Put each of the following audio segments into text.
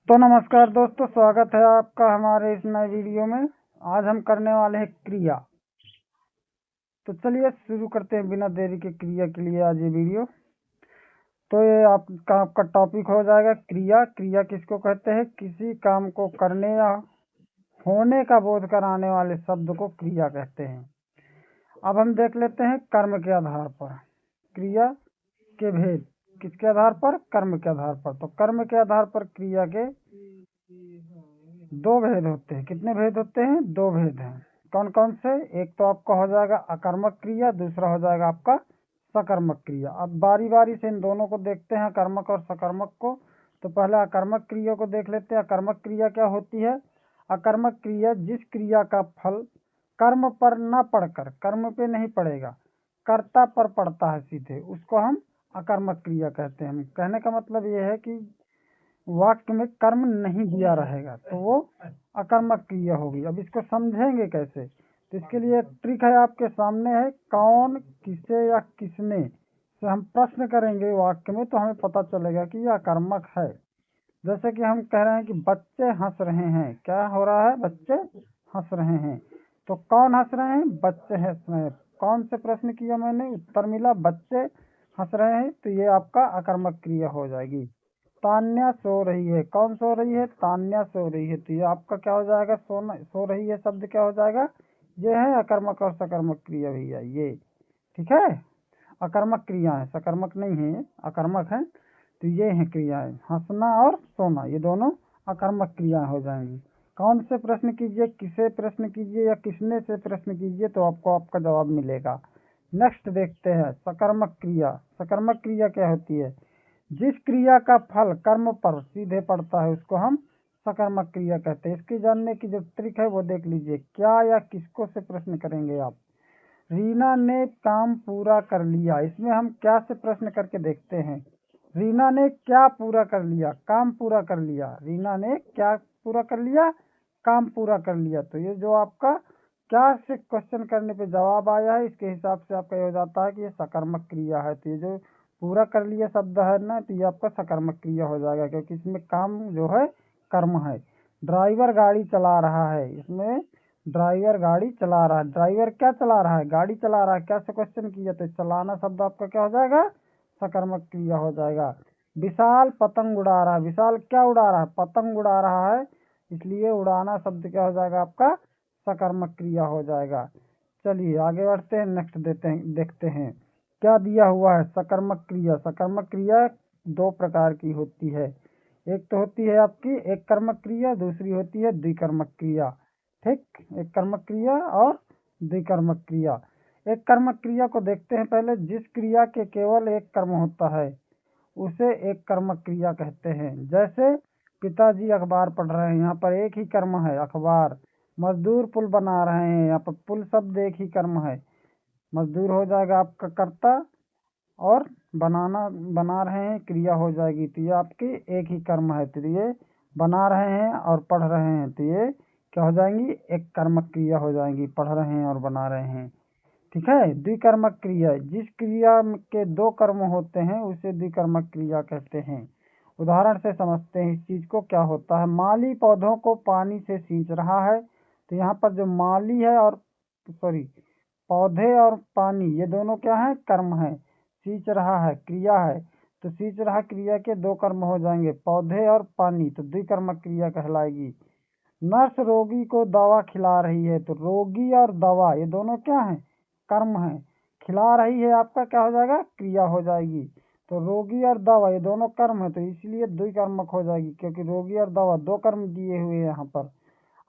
तो नमस्कार दोस्तों, स्वागत है आपका हमारे इस नए वीडियो में। आज हम करने वाले हैं क्रिया। तो चलिए शुरू करते हैं बिना देरी के क्रिया के लिए आज ये वीडियो। तो ये आपका टॉपिक हो जाएगा क्रिया। क्रिया किसको कहते हैं? किसी काम को करने या होने का बोध कराने वाले शब्द को क्रिया कहते हैं। अब हम देख लेते हैं कर्म के आधार पर क्रिया के भेद। किसके आधार पर? कर्म के आधार पर। तो कर्म के आधार पर क्रिया के दो भेद होते हैं। कितने भेद होते हैं? दो भेद हैं। कौन कौन से? एक तो आपका हो जाएगा अकर्मक क्रिया, दूसरा हो जाएगा आपका सकर्मक क्रिया। अब बारी बारी से इन दोनों को देखते हैं, अकर्मक और सकर्मक को। तो पहले अकर्मक क्रिया को देख लेते हैं। अकर्मक क्रिया क्या होती है? अकर्मक क्रिया जिस क्रिया का फल कर्म पर न पड़कर, कर्म पे नहीं पड़ेगा, कर्ता पर पड़ता है सीधे, उसको हम अकर्मक क्रिया कहते हैं। कहने का मतलब ये है कि वाक्य में कर्म नहीं दिया रहेगा तो वो अकर्मक क्रिया होगी। अब इसको समझेंगे कैसे? तो इसके लिए एक ट्रिक है आपके सामने है। कौन, किसे या किसने से हम प्रश्न करेंगे वाक्य में तो हमें पता चलेगा कि यह अकर्मक है। जैसे कि हम कह रहे हैं कि बच्चे हंस रहे हैं। क्या हो रहा है? बच्चे हंस रहे हैं। तो कौन हंस रहे हैं? बच्चे हंस रहे हैं। कौन से प्रश्न किया मैंने, उत्तर मिला बच्चे हंस रहे हैं, तो ये आपका अकर्मक क्रिया हो जाएगी। तान्या सो रही है। कौन सो रही है? तान्या सो रही है। तो ये आपका क्या हो जाएगा? सोना, सो रही है शब्द क्या हो जाएगा? ये है अकर्मक और सकर्मक क्रिया भैया, ये ठीक है। अकर्मक क्रिया है, सकर्मक नहीं है, ये अकर्मक है। तो ये है क्रियाएं, हंसना और सोना, ये दोनों अकर्मक क्रिया हो जाएंगी। कौन से प्रश्न कीजिए, किसे प्रश्न कीजिए या किसने से प्रश्न कीजिए तो आपको आपका जवाब मिलेगा। नेक्स्ट देखते हैं सकर्मक क्रिया। सकर्मक क्रिया क्या होती है? जिस क्रिया का फल कर्म पर सीधे पड़ता है उसको हम सकर्मक क्रिया कहते हैं। इसकी जानने की जो ट्रिक है वो देख लीजिए। क्या या किसको से प्रश्न करेंगे आप? रीना ने काम पूरा कर लिया। इसमें हम क्या से प्रश्न करके देखते हैं। रीना ने क्या पूरा कर लिया? काम पूरा कर लिया। रीना ने क्या पूरा कर लिया? काम पूरा कर लिया। तो ये जो आपका क्या से क्वेश्चन करने पे जवाब आया है, इसके हिसाब से आपका ये हो जाता है कि ये सकर्मक क्रिया है। तो ये जो पूरा कर लिया शब्द है ना, तो ये आपका सकर्मक क्रिया हो जाएगा, क्योंकि इसमें काम जो है कर्म है। ड्राइवर गाड़ी चला रहा है। इसमें ड्राइवर गाड़ी चला रहा है। ड्राइवर क्या चला रहा है? गाड़ी चला रहा है। क्या से क्वेश्चन किया? तो चलाना शब्द आपका क्या हो जाएगा? सकर्मक क्रिया हो जाएगा। विशाल पतंग उड़ा रहा है। विशाल क्या उड़ा रहा है? पतंग उड़ा रहा है, इसलिए उड़ाना शब्द क्या हो जाएगा आपका? सकर्मक क्रिया हो जाएगा। चलिए आगे बढ़ते हैं, नेक्स्ट देखते हैं क्या दिया हुआ है। सकर्मक क्रिया। सकर्मक क्रिया दो प्रकार की होती है। एक तो होती है आपकी एक कर्मक क्रिया, दूसरी होती है द्विकर्मक क्रिया। ठीक, एक कर्मक क्रिया और द्विकर्मक क्रिया। एक कर्मक क्रिया को देखते हैं पहले। जिस क्रिया के केवल एक कर्म होता है उसे एक कर्मक क्रिया कहते हैं। जैसे पिताजी अखबार पढ़ रहे हैं, यहाँ पर एक ही कर्म है अखबार। मजदूर पुल बना रहे हैं, यहाँ पर पुल शब्द एक ही कर्म है। मजदूर हो जाएगा आपका कर्ता और बना रहे हैं क्रिया हो जाएगी। तो ये आपकी एक ही कर्म है। तो ये बना रहे हैं और पढ़ रहे हैं, तो ये क्या हो जाएंगी? एक कर्मक क्रिया हो जाएंगी। पढ़ रहे हैं और बना रहे हैं, ठीक है। द्विकर्मक क्रिया, जिस क्रिया के दो कर्म होते हैं उसे द्विकर्मक क्रिया कहते हैं। उदाहरण से समझते हैं इस चीज को। क्या होता है? माली पौधों को पानी से सींच रहा है। तो यहाँ पर जो माली है और सॉरी पौधे और पानी, ये दोनों क्या है? कर्म है। सींच रहा है क्रिया है, तो सींच रहा क्रिया के दो कर्म हो जाएंगे, पौधे और पानी, तो द्विकर्मक क्रिया कहलाएगी। नर्स रोगी को दवा खिला रही है। तो रोगी और दवा ये दोनों क्या है? कर्म है। खिला रही है आपका क्या हो जाएगा? क्रिया हो जाएगी। तो रोगी और दवा ये दोनों कर्म है, तो इसलिए द्विकर्मक हो जाएगी, क्योंकि रोगी और दवा दो कर्म दिए हुए हैं यहाँ पर।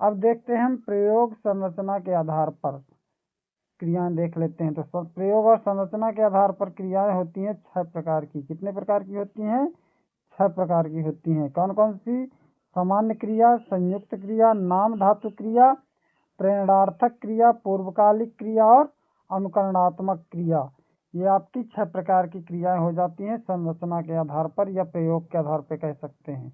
अब देखते हैं हम प्रयोग संरचना के आधार पर क्रियाएं देख लेते हैं। तो प्रयोग और संरचना के आधार पर क्रियाएं होती हैं 6 प्रकार की। कितने प्रकार की होती हैं? 6 प्रकार की होती हैं। कौन कौन सी? सामान्य क्रिया, संयुक्त क्रिया, नाम धातु क्रिया, प्रेरणार्थक क्रिया, पूर्वकालिक क्रिया और अनुकरणात्मक क्रिया। ये आपकी 6 प्रकार की क्रियाएं हो जाती हैं संरचना के आधार पर या प्रयोग के आधार पर कह सकते हैं।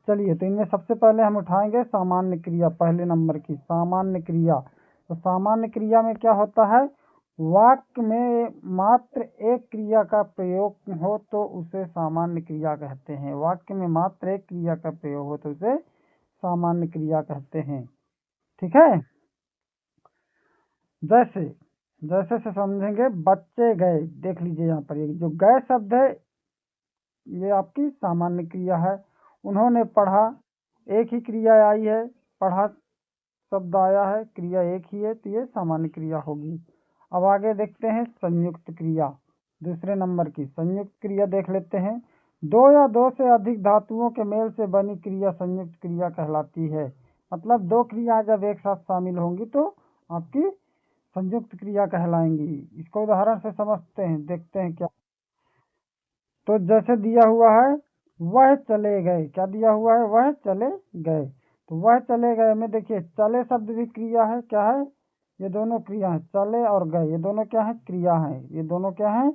चलिए, तो इनमें सबसे पहले हम उठाएंगे सामान्य क्रिया, पहले नंबर की सामान्य क्रिया। तो सामान्य क्रिया में क्या होता है? वाक्य में मात्र एक क्रिया का प्रयोग हो तो उसे सामान्य क्रिया कहते हैं। वाक्य में मात्र एक क्रिया का प्रयोग हो तो उसे सामान्य क्रिया कहते हैं। ठीक है, जैसे जैसे से समझेंगे। बच्चे गए, देख लीजिए यहाँ पर ये जो गए शब्द है ये आपकी सामान्य क्रिया है। उन्होंने पढ़ा, एक ही क्रिया आई है, पढ़ा शब्द आया है, क्रिया एक ही है, तो ये सामान्य क्रिया होगी। अब आगे देखते हैं संयुक्त क्रिया। दूसरे नंबर की संयुक्त क्रिया देख लेते हैं। दो या दो से अधिक धातुओं के मेल से बनी क्रिया संयुक्त क्रिया कहलाती है। मतलब दो क्रिया जब एक साथ शामिल होंगी तो आपकी संयुक्त क्रिया कहलाएंगी। इसको उदाहरण से समझते हैं, देखते हैं क्या। तो जैसे दिया हुआ है वह चले गए, क्या दिया हुआ है, वह चले गए। तो वह चले गए में देखिए चले शब्द भी क्रिया है, क्या है, ये दोनों क्रिया है। चले और गए ये दोनों क्या है, क्रिया है। ये दोनों क्या है,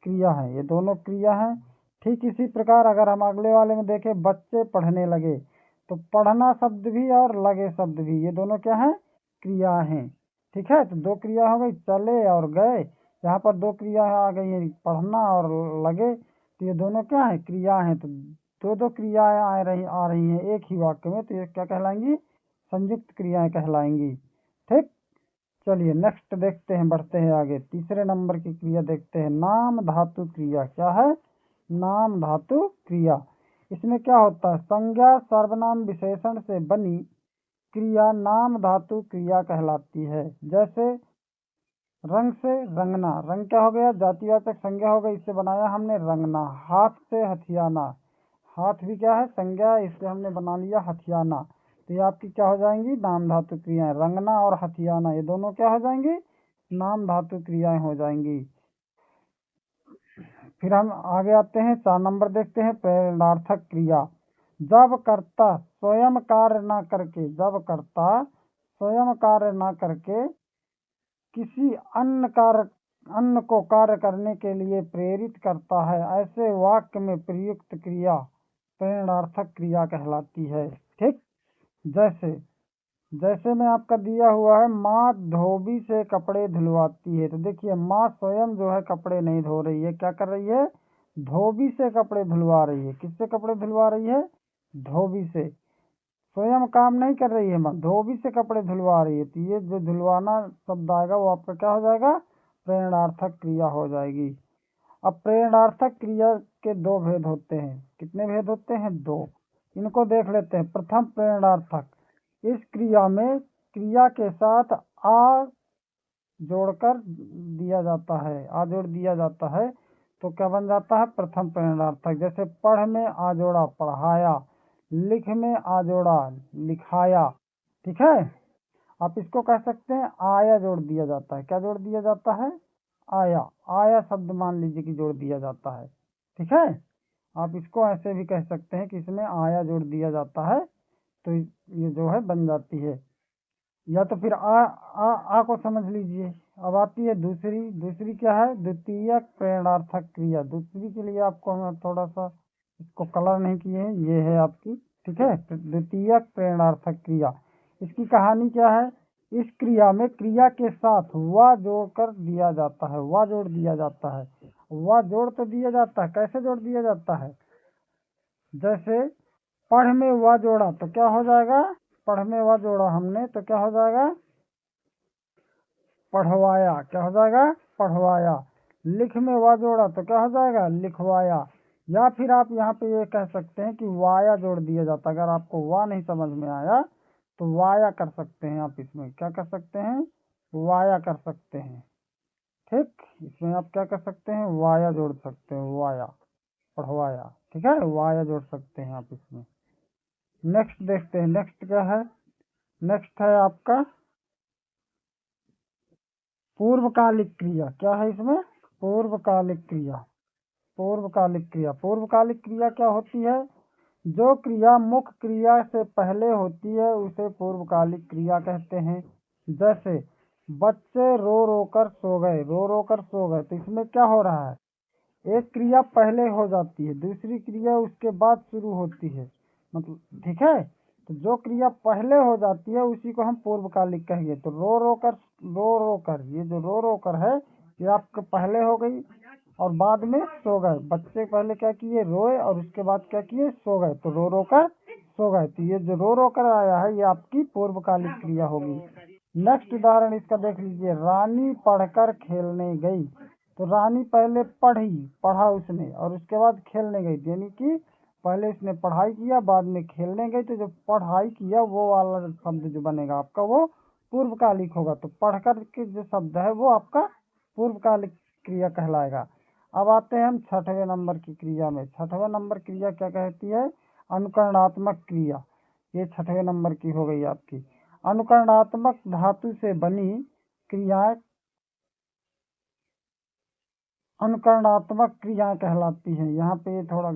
क्रिया है। ये दोनों क्रिया है। ठीक इसी प्रकार अगर हम अगले वाले में देखें, बच्चे पढ़ने लगे, तो पढ़ना शब्द भी और लगे शब्द भी, ये दोनों क्या है, क्रिया हैं। ठीक है, तो दो क्रिया हो गई, चले और गए। यहाँ पर दो क्रिया आ गई है, पढ़ना और लगे, तो ये दोनों क्या है, क्रिया हैं। तो दो दो क्रियाएं आ रही हैं एक ही वाक्य में, तो ये क्या कहलाएंगी, संयुक्त क्रियाएं कहलाएंगी। ठीक, चलिए नेक्स्ट देखते हैं, बढ़ते हैं आगे। तीसरे नंबर की क्रिया देखते हैं, नाम धातु क्रिया। क्या है, नाम धातु क्रिया। इसमें क्या होता है, संज्ञा सर्वनाम विशेषण से बनी क्रिया नाम धातु क्रिया कहलाती है। जैसे रंग से रंगना, रंग क्या हो गया, जातिवाचक संज्ञा हो गई, इससे बनाया हमने रंगना। हाथ से हथियाना, हाथ भी क्या है, संज्ञा, इससे हमने बना लिया हथियाना। तो ये आपकी क्या हो जाएंगी, नाम धातु क्रियाएं। रंगना और हथियाना ये दोनों क्या हो जाएंगी, नाम धातु क्रियाएं हो जाएंगी। फिर हम आगे आते हैं, 4 नंबर देखते हैं, प्रेरणार्थक क्रिया। जब कर्ता स्वयं कार्य न करके, जब कर्ता स्वयं कार्य न करके किसी अन्य को कार्य करने के लिए प्रेरित करता है, ऐसे वाक्य में प्रयुक्त क्रिया प्रेरणार्थक क्रिया कहलाती है। ठीक, जैसे जैसे में आपका दिया हुआ है, माँ धोबी से कपड़े धुलवाती है। तो देखिए माँ स्वयं जो है कपड़े नहीं धो रही है, क्या कर रही है, धोबी से कपड़े धुलवा रही है। किससे कपड़े धुलवा रही है, धोबी से। स्वयं काम नहीं कर रही है माँ, धोबी से कपड़े धुलवा रही है। तो ये जो धुलवाना शब्द आएगा वो आपका क्या हो जाएगा, प्रेरणार्थक क्रिया हो जाएगी। अब प्रेरणार्थक क्रिया के दो भेद होते हैं। कितने भेद होते हैं, दो। इनको देख लेते हैं। प्रथम प्रेरणार्थक, इस क्रिया में क्रिया के साथ आ जोड़कर दिया जाता है, आ जोड़ दिया जाता है, तो क्या बन जाता है, प्रथम प्रेरणार्थक। जैसे पढ़ में आ जोड़ा पढ़ाया, लिख में आ जोड़ा लिखाया। ठीक है, आप इसको कह सकते हैं आया जोड़ दिया जाता है। क्या जोड़ दिया जाता है, आया। आया शब्द मान लीजिए कि जोड़ दिया जाता है। ठीक है, आप इसको ऐसे भी कह सकते हैं कि इसमें आया जोड़ दिया जाता है, तो ये जो है बन जाती है। या तो फिर आ को समझ लीजिए। अब आती है दूसरी, दूसरी क्या है, द्वितीय प्रेरणार्थक क्रिया। दूसरी के लिए आपको हम थोड़ा सा इसको कलर नहीं किए हैं, ये है आपकी। ठीक है, द्वितीय प्रेरणार्थक क्रिया। इसकी कहानी क्या है, इस क्रिया में क्रिया के साथ व जोड़कर दिया जाता है, व जोड़ दिया जाता है। व जोड़ तो दिया जाता है, कैसे जोड़ दिया जाता है, जैसे पढ़ में व जोड़ा तो क्या हो जाएगा, पढ़ में व जोड़ा हमने तो क्या हो जाएगा, पढ़वाया। क्या हो जाएगा, पढ़वाया। लिख में व जोड़ा तो क्या हो जाएगा, लिखवाया। या फिर आप यहाँ पे ये कह सकते हैं कि वाया जोड़ दिया जाता है। अगर आपको वा नहीं समझ में आया तो वाया कर सकते हैं आप। इसमें क्या कर सकते हैं, वाया कर सकते हैं। ठीक, इसमें आप क्या कर सकते हैं, वाया जोड़ सकते हैं, वाया, पढ़वाया। ठीक है, वाया जोड़ सकते हैं आप इसमें। नेक्स्ट देखते हैं, नेक्स्ट क्या है, नेक्स्ट है आपका पूर्वकालिक क्रिया। क्या है इसमें, पूर्वकालिक क्रिया। पूर्वकालिक क्रिया, पूर्वकालिक क्रिया क्या होती है, जो क्रिया मुख्य क्रिया से पहले होती है उसे पूर्वकालिक क्रिया कहते हैं। जैसे बच्चे रो रो कर सो गए, रो रो कर सो गए, तो इसमें क्या हो रहा है, एक क्रिया पहले हो जाती है, दूसरी क्रिया उसके बाद शुरू होती है। मतलब ठीक है, तो जो क्रिया पहले हो जाती है उसी को हम पूर्वकालिक कहेंगे। तो रो रो कर, ये जो रो कर है ये आपके पहले हो गई और बाद में सो गए। बच्चे पहले क्या किए, रोए और उसके बाद क्या किए, सो गए। तो रो कर सो गए। तो ये जो रो कर आया है ये आपकी पूर्वकालिक क्रिया होगी। नेक्स्ट उदाहरण इसका देख लीजिए, रानी पढ़कर खेलने गई। तो रानी पहले पढ़ा उसने और उसके बाद खेलने गई, यानी कि पहले उसने पढ़ाई किया बाद में खेलने गई। तो जो पढ़ाई किया वो वाला शब्द जो बनेगा आपका वो पूर्वकालिक होगा। तो पढ़कर के जो शब्द है वो आपका पूर्वकालिक क्रिया कहलाएगा। अब आते हैं हम 6वें नंबर की क्रिया में। 6वां नंबर क्रिया क्या कहती है, अनुकरणात्मक क्रिया। ये 6वें नंबर की हो गई आपकी। अनुकरणात्मक धातु से बनी क्रियाएं अनुकरणात्मक क्रियाएं कहलाती हैं। यहाँ पे ये थोड़ा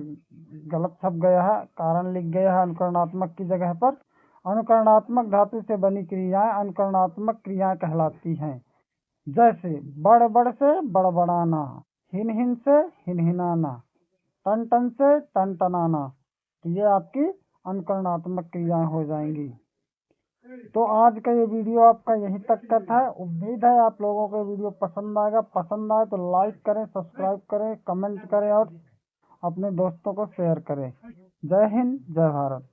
गलत छप गया है, कारण लिख गया है अनुकरणात्मक की जगह पर। अनुकरणात्मक धातु से बनी क्रियाएं अनुकरणात्मक क्रियाएं कहलाती हैं। जैसे बड़ से बड़बड़ाना, हिन से हिनहिनाना, टन से टनटनाना। तो ये आपकी अनुकरणात्मक क्रियाएं हो जाएंगी। तो आज का ये वीडियो आपका यहीं तक का था। उम्मीद है आप लोगों को वीडियो पसंद आएगा। पसंद आए तो लाइक करें, सब्सक्राइब करें, कमेंट करें और अपने दोस्तों को शेयर करें। जय हिंद, जय भारत।